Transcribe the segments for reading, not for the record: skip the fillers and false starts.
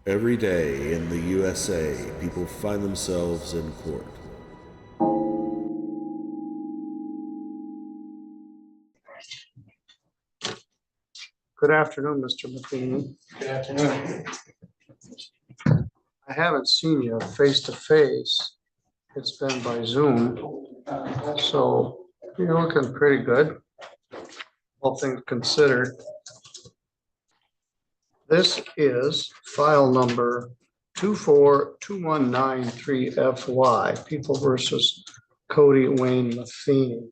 Every day in the USA, people find themselves in court. Good afternoon, Mr. Matheny. Good afternoon. I haven't seen you face to face. It's been by Zoom. So you're looking pretty good, all things considered. This is file number 242193FY, People versus Cody Wayne Matheny.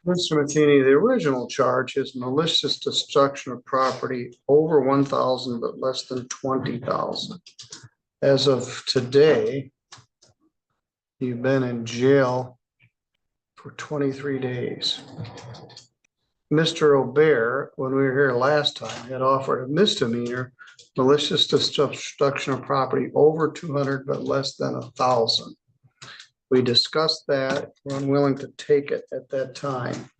Mr. Matheny, the original charge is malicious destruction of property over 1,000 but less than 20,000. As of today, you've been in jail for 23 days. Mr. O'Bear, when we were here last time, had offered a misdemeanor, malicious destruction of property over 200 but less than 1,000. We discussed that, we're unwilling to take it at that time.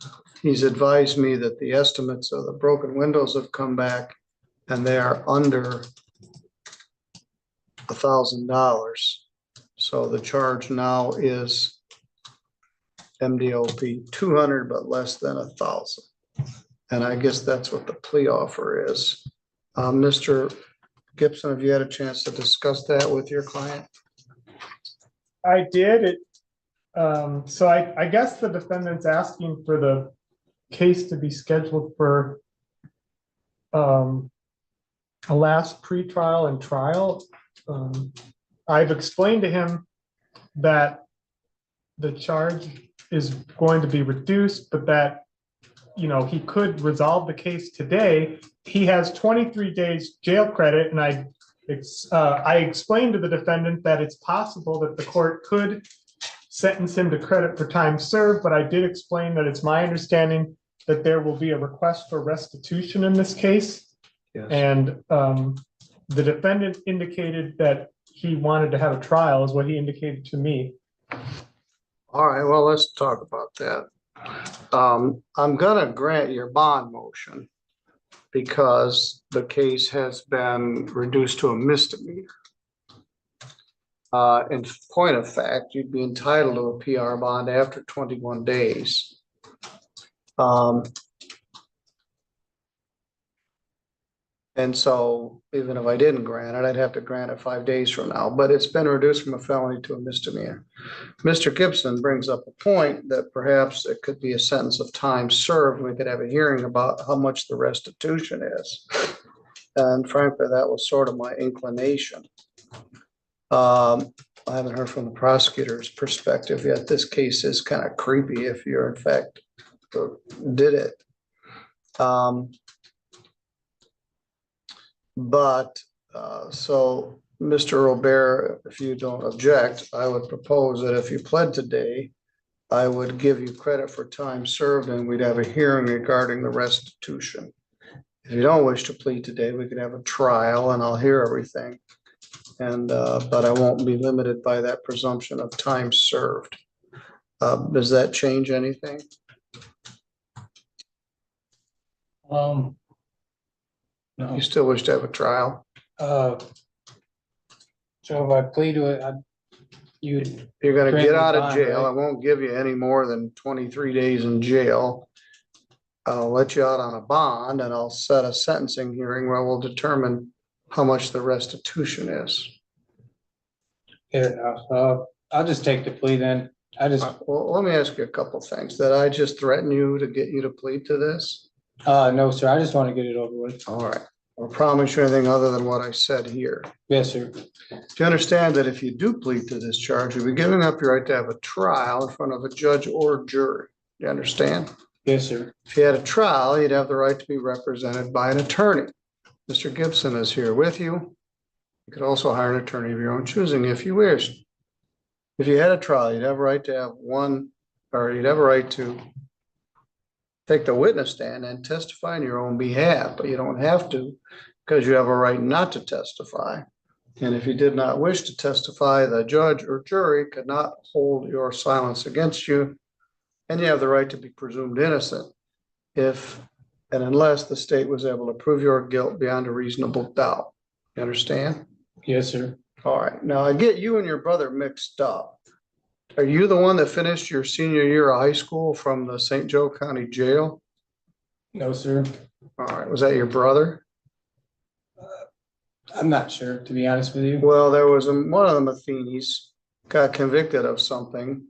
He's advised me that the estimates of the broken windows have come back and they are under $1,000. So the charge now is MDOP 200 but less than 1,000. And I guess that's what the plea offer is. Mr. Gibson, have you had a chance to discuss that with your client? I did. So I guess the defendant's asking for the case to be scheduled for a last pretrial and trial. I've explained to him that the charge is going to be reduced, but that, you know, he could resolve the case today. He has 23 days jail credit, and I explained to the defendant that it's possible that the court could sentence him to credit for time served, but I did explain that it's my understanding that there will be a request for restitution in this case. Yes. And the defendant indicated that he wanted to have a trial, is what he indicated to me. All right, well, let's talk about that. I'm gonna grant your bond motion because the case has been reduced to a misdemeanor. In point of fact, you'd be entitled to a PR bond after 21 days. And so even if I didn't grant it, I'd have to grant it 5 days from now, but it's been reduced from a felony to a misdemeanor. Mr. Gibson brings up a point that perhaps it could be a sentence of time served. We could have a hearing about how much the restitution is. And frankly, that was sort of my inclination. I haven't heard from the prosecutor's perspective yet. This case is kind of creepy if you're in fact did it. So Mr. Robert, if you don't object, I would propose that if you pled today, I would give you credit for time served and we'd have a hearing regarding the restitution. If you don't wish to plead today, we could have a trial and I'll hear everything. And but I won't be limited by that presumption of time served. Does that change anything? No. You still wish to have a trial? So if I plead to it, You're gonna grant get me out of bond, jail. right? I won't give you any more than 23 days in jail. I'll let you out on a bond and I'll set a sentencing hearing where we'll determine how much the restitution is. I'll just take the plea then. Well, let me ask you a couple things. Did I just threaten you to get you to plead to this? No, sir, I just want to get it over with. All right. I'll promise you anything other than what I said here. Yes, sir. Do you understand that if you do plead to this charge, you'll be giving up your right to have a trial in front of a judge or jury? You understand? Yes, sir. If you had a trial, you'd have the right to be represented by an attorney. Mr. Gibson is here with you. You could also hire an attorney of your own choosing if you wish. If you had a trial, you'd have a right to have one, or you'd have a right to take the witness stand and testify on your own behalf, but you don't have to because you have a right not to testify. And if you did not wish to testify, the judge or jury could not hold your silence against you, and you have the right to be presumed innocent if and unless the state was able to prove your guilt beyond a reasonable doubt. You understand? Yes, sir. All right, now I get you and your brother mixed up. Are you the one that finished your senior year of high school from the St. Joe County Jail? No, sir. All right, was that your brother? I'm not sure, to be honest with you. Well, there was one of the Matheny's got convicted of something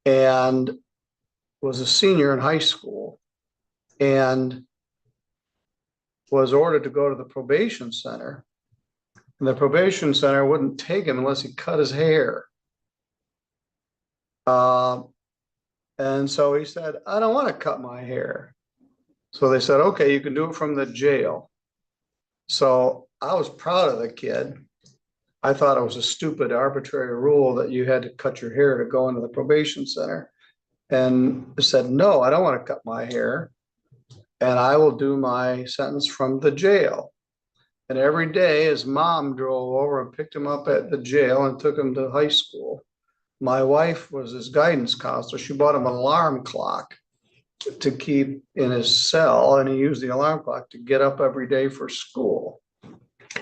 and was a senior in high school and was ordered to go to the probation center. And the probation center wouldn't take him unless he cut his hair. And so he said, I don't want to cut my hair. So they said, okay, you can do it from the jail. So I was proud of the kid. I thought it was a stupid arbitrary rule that you had to cut your hair to go into the probation center. And I said, no, I don't want to cut my hair. And I will do my sentence from the jail. And every day his mom drove over and picked him up at the jail and took him to high school. My wife was his guidance counselor. She bought him an alarm clock to keep in his cell, and he used the alarm clock to get up every day for school.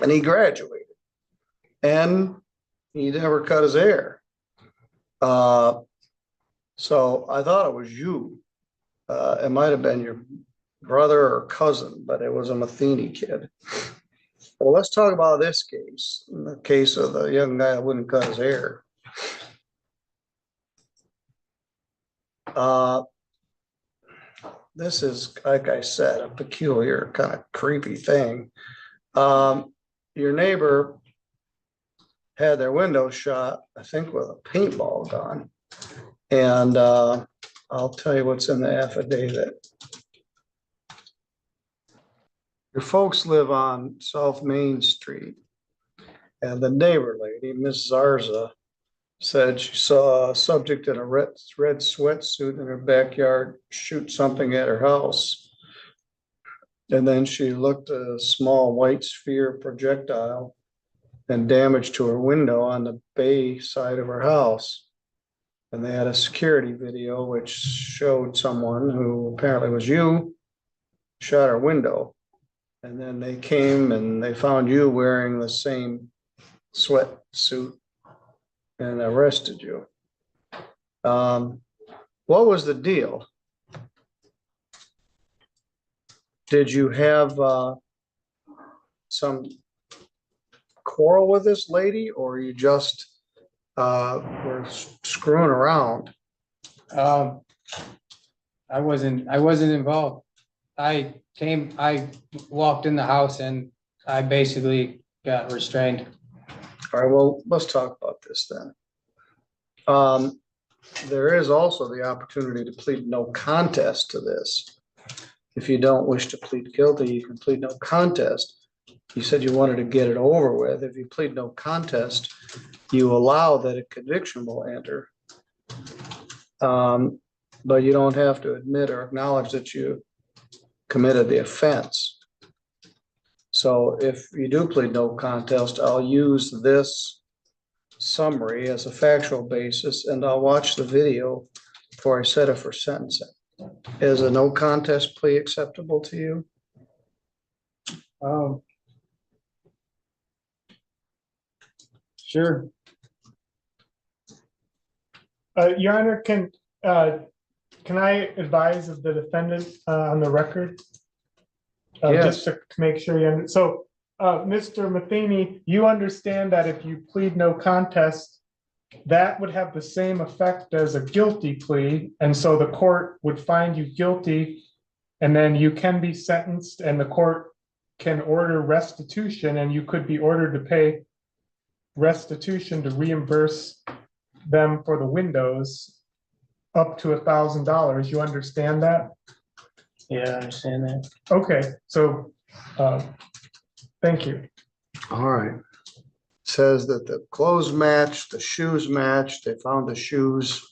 And he graduated. And he never cut his hair. So I thought it was you. It might have been your brother or cousin, but it was a Matheny kid. Well, let's talk about this case, in the case of the young guy that wouldn't cut his hair. This is, like I said, a peculiar kind of creepy thing. Your neighbor had their window shot, I think with a paintball gun. And I'll tell you what's in the affidavit. Your folks live on South Main Street. And the neighbor lady, Miss Zarza, said she saw a subject in a red sweatsuit in her backyard shoot something at her house. And then she looked at a small white sphere projectile and damage to her window on the bay side of her house. And they had a security video which showed someone who apparently was you, shot her window. And then they came and they found you wearing the same sweatsuit and arrested you. What was the deal? Did you have some quarrel with this lady, or you just were screwing around? I wasn't involved. I walked in the house and I basically got restrained. All right, well, let's talk about this then. There is also the opportunity to plead no contest to this. If you don't wish to plead guilty, you can plead no contest. You said you wanted to get it over with. If you plead no contest, you allow that a conviction will enter. But you don't have to admit or acknowledge that you committed the offense. So if you do plead no contest, I'll use this summary as a factual basis, and I'll watch the video before I set it for sentencing. Is a no contest plea acceptable to you? Sure. Your Honor, can I advise of the defendant on the record? Yes. Just to make sure you, so Mr. Matheny, you understand that if you plead no contest, that would have the same effect as a guilty plea. And so the court would find you guilty, and then you can be sentenced, and the court can order restitution, and you could be ordered to pay restitution to reimburse them for the windows up to $1,000. You understand that? Yeah, I understand that. Okay, so thank you. All right. Says that the clothes match, the shoes match. They found the shoes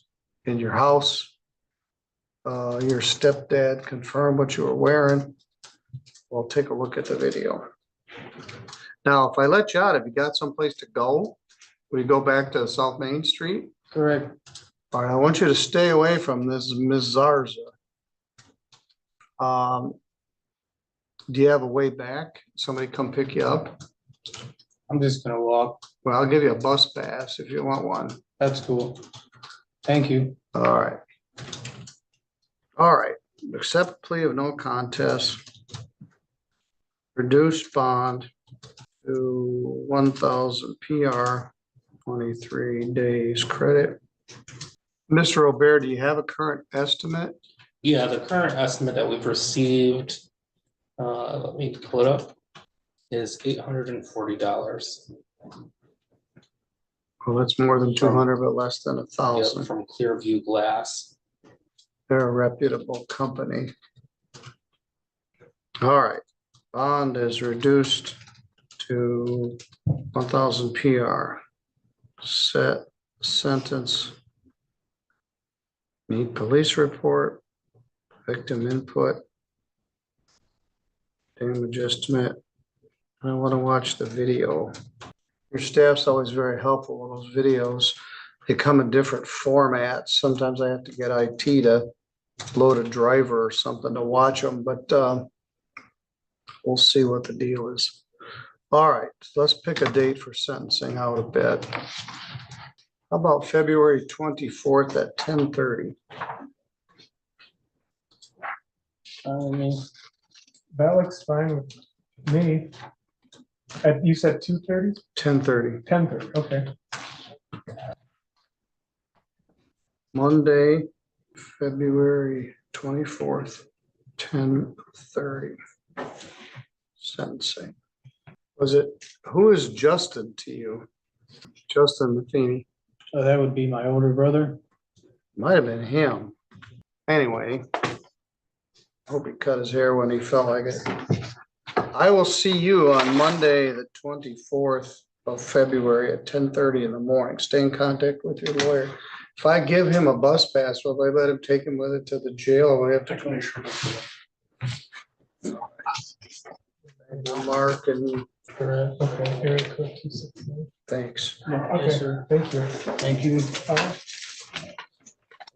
in your house. Your stepdad confirmed what you were wearing. We'll take a look at the video. Now, if I let you out, have you got someplace to go? Will you go back to South Main Street? Correct. All right, I want you to stay away from this Ms. Zarza. Do you have a way back? Somebody come pick you up? I'm just gonna walk. Well, I'll give you a bus pass if you want one. That's cool. Thank you. All right. All right, accept plea of no contest. Reduced bond to 1,000 PR, 23 days credit. Mr. Robert, do you have a current estimate? Yeah, the current estimate that we've received, let me pull it up, is $840. Well, that's more than 200, but less than 1,000. From Clearview Glass. They're a reputable company. All right, bond is reduced to 1,000 PR. Set sentence. Need police report, victim input, damage estimate. I want to watch the video. Your staff's always very helpful with those videos. They come in different formats. Sometimes I have to get IT to load a driver or something to watch them, but we'll see what the deal is. All right, so let's pick a date for sentencing out of bed. How about February 24th at 10:30? That looks fine with me. You said 2:30? 10:30. 10:30, okay. Monday, February 24th, 10:30. Sentencing. Who is Justin to you? Justin Matheny. So that would be my older brother. Might have been him. Anyway, hope he cut his hair when he felt like it. I will see you on Monday, the 24th of February at 10:30 in the morning. Stay in contact with your lawyer. If I give him a bus pass, will they let him take him with it to the jail? Or we have to Mark and Correct. Okay, Eric Cook, 269. thanks. Okay, sir. thank you. Thank you.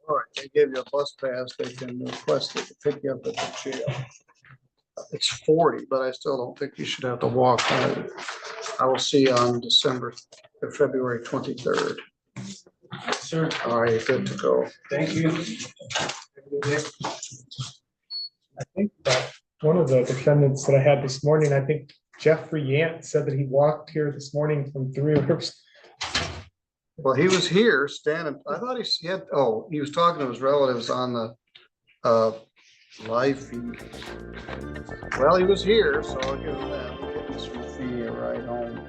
All right, they give you a bus pass, they can request it to pick you up at the jail. It's 40, but I still don't think you should have to walk. I will see you on February 23rd. Sir, All right, good to go. thank you. I think that one of the defendants that I had this morning, I think Jeffrey Yant said that he walked here this morning from Three Rivers. Well, he was here standing, I thought he had, he was talking to his relatives on the live feed. Well, he was here, so I'll give him that. Getting some fee right home.